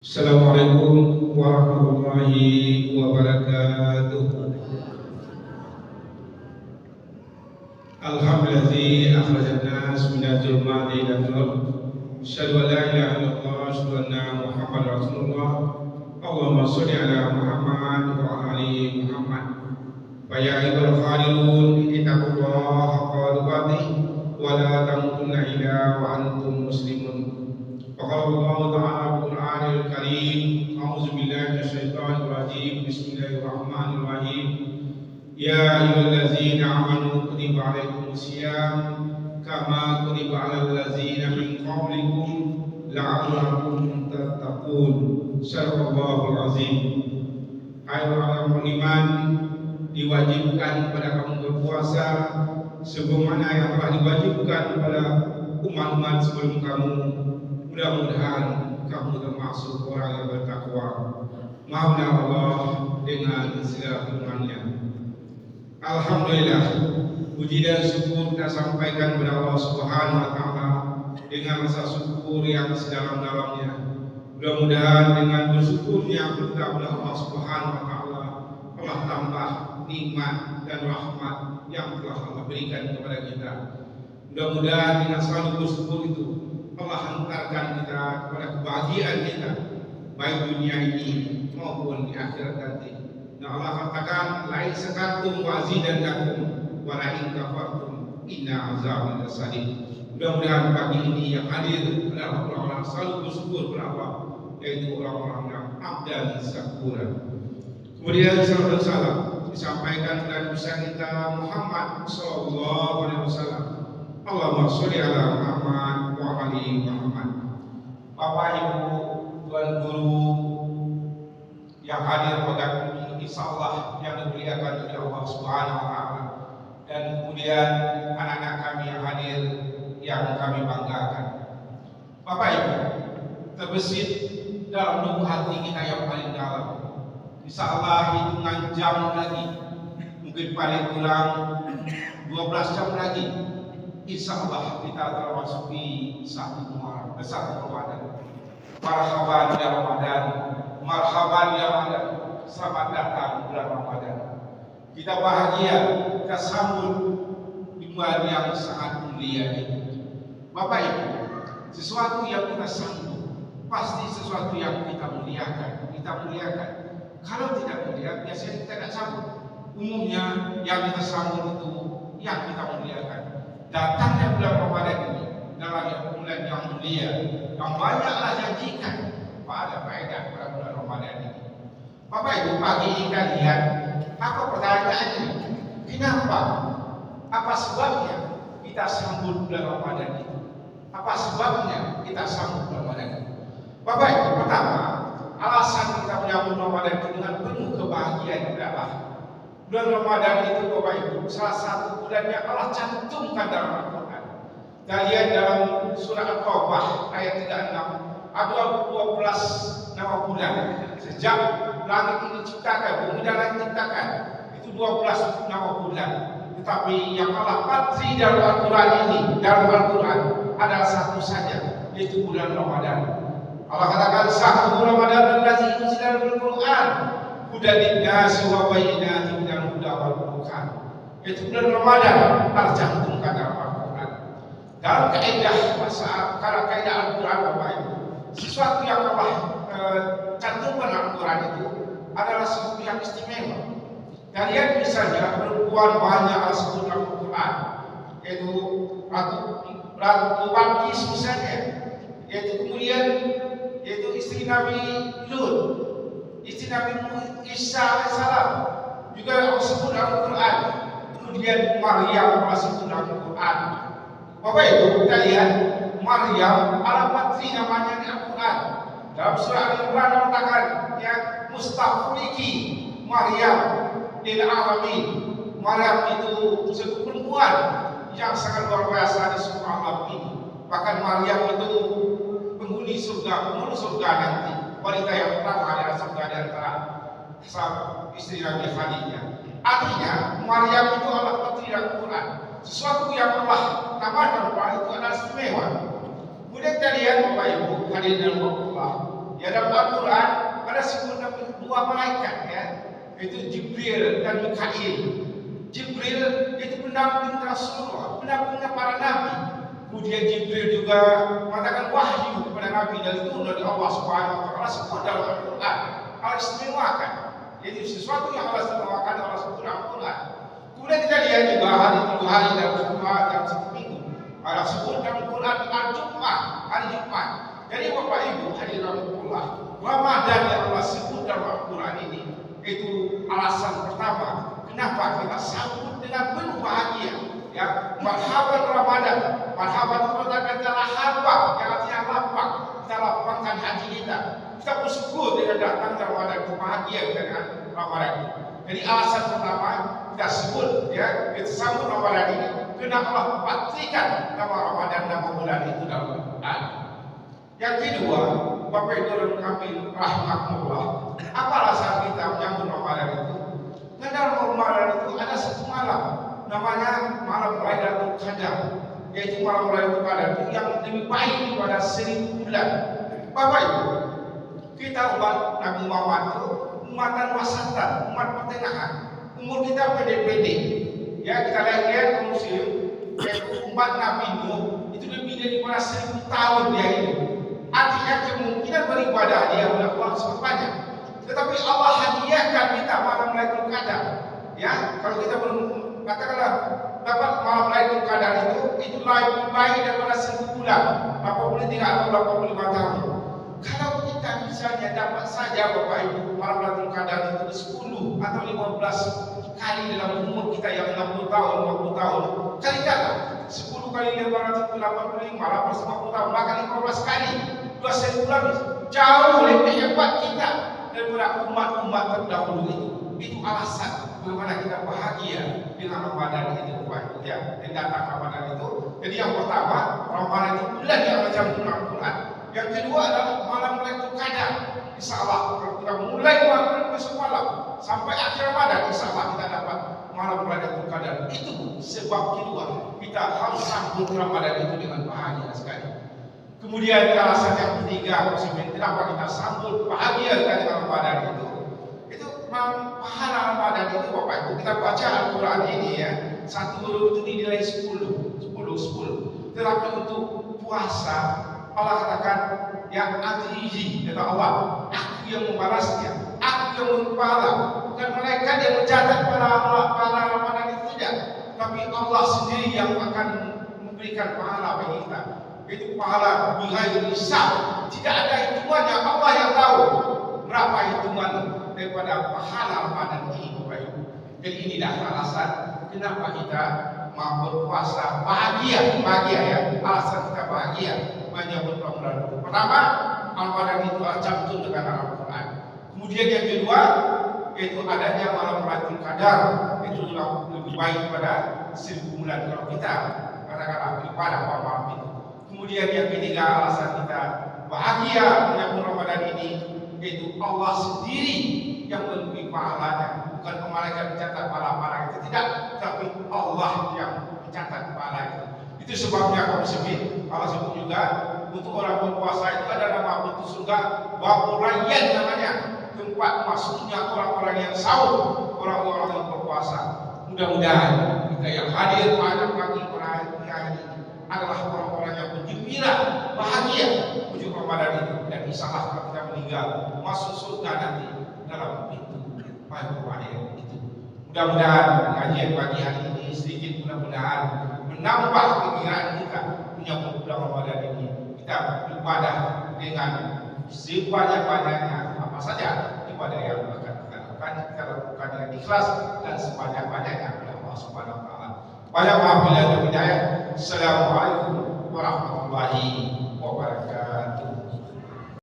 Assalamualaikum warahmatullahi wabarakatuh. Alhamdulillazi akhrajan nas minadh dhulumati ila nur. Asyhadu an la ilaha illallah wa asyhadu anna Muhammadar Rasulullah. Allahumma shalli ala Muhammad wa ala ali Muhammad. Fa ya ayyuhal khalilun ittaqullaha haqqa tuqatih wa la tamutunna illa wa antum muslimun. Qala Allah Ta'ala fil Qur'anil Karim, a'udzu billahi minasyaitonir rajim. Bismillahirrahmanirrahim. Ya ayyuhallazina amanu kutiba 'alaikumusiyam kama kutiba 'alal ladzina min qablikum la'allakum tattaqun. Shadaqallahul azim. Hai orang beriman, diwajibkan kepada kamu berpuasa sebagaimana yang telah diwajibkan kepada umat-umat sebelum kamu. Mudah-mudahan kamu termasuk orang yang bertakwa. Maha Allah dengan segala firman-Nya. Alhamdulillah, puji dan syukur kita sampaikan kepada Allah Subhanahu wa taala dengan rasa syukur yang sedalam-dalamnya. Mudah-mudahan dengan bersyukurnya kita kepada Allah Subhanahu wa taala Allah tambah nikmat dan rahmat yang telah Allah berikan kepada kita. Mudah-mudahan dengan selalu bersyukur itu Allah hantarkan kita kepada kebahagiaan kita, baik dunia ini maupun di akhirat nanti. Nah, Allah katakan, lain sekatum wazidan lakum wa la in kafartum inna azabi lasadid. Mudah-mudahan pagi ini yang hadir adalah orang-orang selalu bersyukur kepada Allah, yaitu orang-orang yang abdan syakura. Kemudian salam dan salam disampaikan kepada besar kita Muhammad sallallahu alaihi wasallam. Allahumma sholli ala Muhammad wa ali Muhammad. Bapak Ibu, Tuan Guru yang hadir pada ini, insyaallah yang dimuliakan oleh Allah Subhanahu wa taala, dan kemudian anak-anak kami yang hadir yang kami banggakan. Bapak Ibu, terbesit dalam lubuk hati kita yang paling dalam. Insyaallah hitungan jam lagi, mungkin paling kurang 12 jam lagi, insyaallah kita termasuki satu Ramadan. Marhaban ya Ramadan, marhaban ya Ramadan. Selamat datang bulan Ramadan. Kita bahagia, kita sambut di bulan yang sangat mulia ini. Bapak Ibu, sesuatu yang kita sambut pasti sesuatu yang kita muliakan. Kalau tidak mulia, biasanya kita tidak sambut. Umumnya yang kita sambut itu yang kita muliakan. Datangnya bulan Ramadan ini adalah bulan yang mulia, yang banyaklah janjikan pada faedah pada bulan Ramadan ini. Bapak Ibu, pagi ini kalian, apa pertanyaannya? Kenapa? Apa sebabnya kita sambut bulan Ramadan ini? Apa sebabnya kita sambut bulan Ramadan ini? Bapak Ibu, pertama, alasan kita menyambut Ramadan itu dengan penuh kebahagiaan adalah bulan Ramadan itu, Bapak Ibu, salah satu bulan yang Allah cantumkan dalam Al-Quran. Kita lihat dalam surah At-Taubah ayat 36, ada 12 nama bulan. Sejak langit ini diciptakan, bumi dan langit diciptakan, itu 12 nama bulan. Tetapi yang Allah patri dalam Al-Quran ini, dalam Al-Quran adalah satu saja, yaitu bulan Ramadan. Allah katakan, sahur Ramadan allazi unzila fil Qur'an hudan lin-nasi wa bayyinatin minal huda wal furqan. Itu bulan Ramadan tercantumkan dalam Al-Quran. Dalam kaidah kaidah Al-Quran, Bapak Ibu, sesuatu yang Allah cantumkan Al-Quran itu adalah sesuatu yang istimewa. Kalian misalnya perempuan banyak sebut Al-Quran, yaitu Ratu Balqis misalnya, yaitu kemudian yaitu istri Nabi Lut, istri Nabi Isa alaihissalam juga disebut Al-Quran. Kemudian Maryam disebut Al-Quran. Bapak Ibu, kita lihat Maryam alamat namanya di Al-Quran. Dalam surah Al-Imran mengatakan ya mustafriki Maryam lil alamin. Maryam itu seorang perempuan yang sangat luar biasa di semua alam ini. Bahkan Maryam itu penghuni surga nanti. Wanita yang pertama adalah surga di antara istri Nabi Khadijah. Artinya Maryam itu Allah patri Al-Quran. Sesuatu yang Allah namakan Al-Quran itu adalah istimewa. Kemudian kita lihat Bapak Ibu hadirin Allah, Ya dalam Al-Quran ada sebut dua malaikat ya, yaitu Jibril dan Mikail. Jibril itu pendamping Rasulullah, pendampingnya para nabi. Kemudian Jibril juga mengatakan wahyu kepada nabi dan itu dari Allah Subhanahu wa taala sebut dalam Al-Quran. Allah istimewakan. Jadi sesuatu yang Allah istimewakan Allah sebut dalam Al-Quran. Kemudian kita lihat juga hari dalam Jumat dalam satu minggu. Allah sebut dalam Al-Quran Al-Jum'ah, hari Jumat. Jadi Bapak Ibu hadirin Allah, Ramadan yang Allah sebut dalam Al-Quran ini itu alasan pertama kenapa kita sambut dengan penuh bahagia. Ya, marhaban Ramadan. Marhaban itu kata lahaba, yang artinya lapang. Kita lapangkan hati kita. Kita bersyukur dengan datang Ramadan, bahagia dengan Ramadan. Jadi alasan pertama kita sebut ya, kita sambut Ramadan ini karena Allah pastikan nama Ramadan nama bulan itu dalam Al-Quran. Yang kedua, Bapak Ibu dan kami rahmatullah, apa alasan kita menyambut Ramadan itu? Karena dalam Ramadan itu ada satu malam namanya malam Lailatul Qadar, yaitu malam Lailatul Qadar itu yang lebih baik daripada 1000 bulan. Bapak Ibu, kita umat Nabi Muhammad itu umatan wasatan, umat pertengahan. Umur kita pede-pede. Ya, kita lihat kaum muslim, yaitu umat Nabi Nuh itu lebih daripada 1000 tahun dia hidup. Artinya kemungkinan beribadah dia sudah kurang sangat banyak. Tetapi Allah hadiahkan kita malam Lailatul Qadar. Ya, kalau kita belum katakanlah dapat malam Lailatul Qadar itu lebih baik daripada 1000 bulan, 83 atau 85 tahun. Kalau kita misalnya dapat saja Bapak Ibu malam Lailatul Qadar itu 10 atau 15 kali dalam umur kita yang 60 tahun, 50 tahun, kalikanlah 10 kali 585, 850 tahun, bahkan 15 kali 2 bulan, jauh lebih hebat kita daripada umat-umat terdahulu itu. Itu alasan bagaimana kita bahagia dengan Ramadan itu, Bapak Ibu ya. Dan datang Ramadan itu. Jadi yang pertama, Ramadan itu bulan yang macam Al-Quran. Yang kedua adalah malam Lailatul Qadar. Insyaallah kalau kita mulai malam besok malam sampai akhir Ramadan, insyaallah kita dapat malam Lailatul Qadar. Itu sebab kedua kita harus sambut Ramadan itu dengan bahagia sekali. Kemudian alasan yang ketiga, kenapa kita sambut bahagia dengan Ramadan itu pahala Ramadan itu Bapak Ibu, kita baca Al-Quran ini ya, satu huruf itu dinilai 10. Tetapi untuk puasa Allah katakan yang azizi, kata Allah, aku yang membalasnya, aku yang berpahala. Bukan malaikat yang mencatat pahala Ramadan itu tidak, tapi Allah sendiri yang akan memberikan pahala bagi kita. Itu pahala bighairi hisab, tidak ada hitungannya, Allah yang tahu berapa hitungan daripada pahala Ramadan ini Bapak Ibu. Jadi inilah alasan kenapa kita mau berpuasa, bahagia ya, alasan kita bahagia menyambut Ramadan. Pertama, Ramadan itu tercantum dengan Al-Quran. Kemudian yang kedua, yaitu adanya malam Lailatul Qadar, itu lebih baik pada 1000 bulan kalau kita katakanlah ibadah malam itu. Kemudian yang ketiga, alasan kita bahagia menyambut Ramadan ini, yaitu Allah sendiri yang memberi pahalanya, bukan malaikat mencatat pahala itu tidak, tapi Allah yang mencatat pahala itu. Itu sebabnya kaum muslimin Allah sebut juga untuk orang berpuasa itu ada nama pintu surga Babur Rayyan namanya, tempat masuknya orang-orang yang sahur, orang-orang yang berpuasa. Mudah-mudahan kita yang hadir pada pagi hari ini adalah orang-orang yang bergembira, bahagia menuju Ramadan itu, dan insyaallah kalau kita meninggal masuk surga nanti dalam pintu bahagia itu. Mudah-mudahan kajian pagi hari ini sedikit mudah-mudahan menambah pikiran kita menyambut bulan Ramadan ini. Kita ibadah dengan sebanyak-banyaknya, apa saja ibadah yang akan kita lakukan, kita lakukan dengan ikhlas dan sebanyak-banyaknya kepada Allah Subhanahu wa taala. Banyak wabillahi taufiq. Assalamualaikum warahmatullahi wabarakatuh.